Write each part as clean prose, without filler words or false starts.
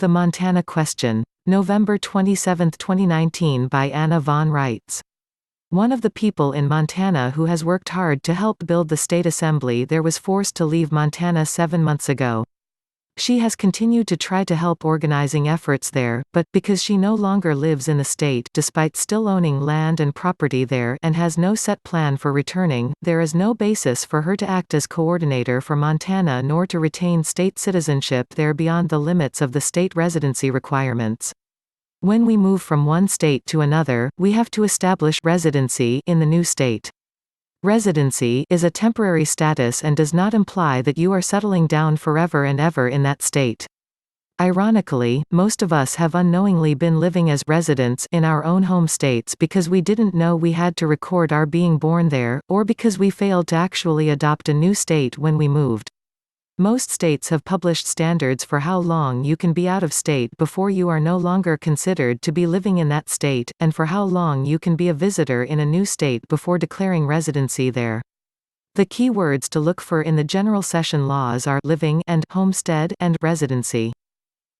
The Montana Question. November 27, 2019 by Anna von Reitz. One of the people in Montana who has worked hard to help build the state assembly there was forced to leave Montana 7 months ago. She has continued to try to help organizing efforts there, but, because she no longer lives in the state despite still owning land and property there and has no set plan for returning, there is no basis for her to act as coordinator for Montana nor to retain state citizenship there beyond the limits of the state residency requirements. When we move from one state to another, we have to establish residency in the new state. Residency is a temporary status and does not imply that you are settling down forever and ever in that state. Ironically, most of us have unknowingly been living as residents in our own home states because we didn't know we had to record our being born there, or because we failed to actually adopt a new state when we moved. Most states have published standards for how long you can be out of state before you are no longer considered to be living in that state, and for how long you can be a visitor in a new state before declaring residency there. The key words to look for in the general session laws are living and homestead and residency.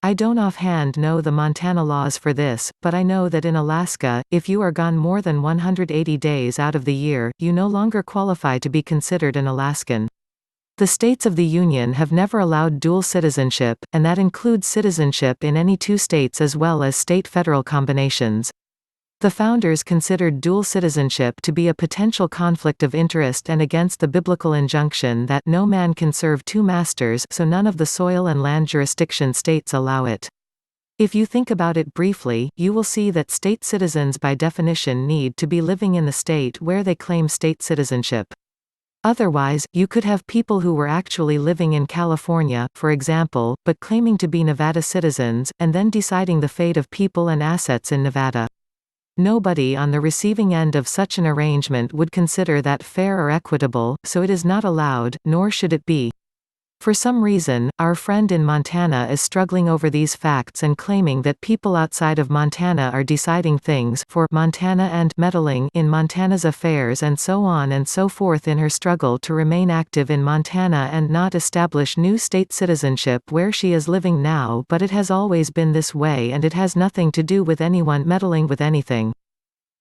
I don't offhand know the Montana laws for this, but I know that in Alaska, if you are gone more than 180 days out of the year, you no longer qualify to be considered an Alaskan. The states of the Union have never allowed dual citizenship, and that includes citizenship in any two states as well as state-federal combinations. The founders considered dual citizenship to be a potential conflict of interest and against the biblical injunction that no man can serve two masters, so none of the soil and land jurisdiction states allow it. If you think about it briefly, you will see that state citizens by definition need to be living in the state where they claim state citizenship. Otherwise, you could have people who were actually living in California, for example, but claiming to be Nevada citizens, and then deciding the fate of people and assets in Nevada. Nobody on the receiving end of such an arrangement would consider that fair or equitable, so it is not allowed, nor should it be. For some reason, our friend in Montana is struggling over these facts and claiming that people outside of Montana are deciding things for Montana and meddling in Montana's affairs and so on and so forth in her struggle to remain active in Montana and not establish new state citizenship where she is living now, but it has always been this way and it has nothing to do with anyone meddling with anything.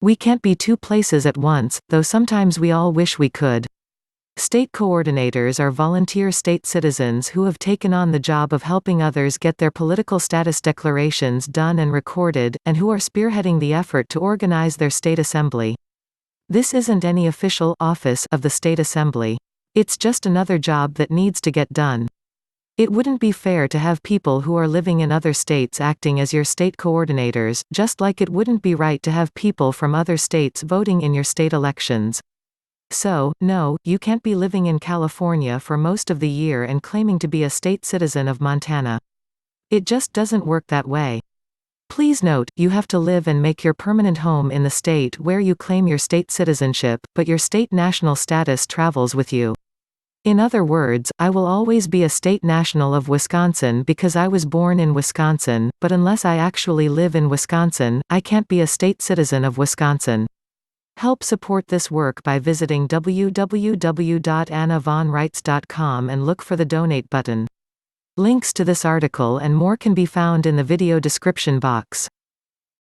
We can't be two places at once, though sometimes we all wish we could. State coordinators are volunteer state citizens who have taken on the job of helping others get their political status declarations done and recorded, and who are spearheading the effort to organize their state assembly. This isn't any official office of the state assembly. It's just another job that needs to get done. It wouldn't be fair to have people who are living in other states acting as your state coordinators, just like it wouldn't be right to have people from other states voting in your state elections. So, no, you can't be living in California for most of the year and claiming to be a state citizen of Montana. It just doesn't work that way. Please note, you have to live and make your permanent home in the state where you claim your state citizenship, but your state national status travels with you. In other words, I will always be a state national of Wisconsin because I was born in Wisconsin, but unless I actually live in Wisconsin, I can't be a state citizen of Wisconsin. Help support this work by visiting www.annavonreitz.com and look for the donate button. Links to this article and more can be found in the video description box.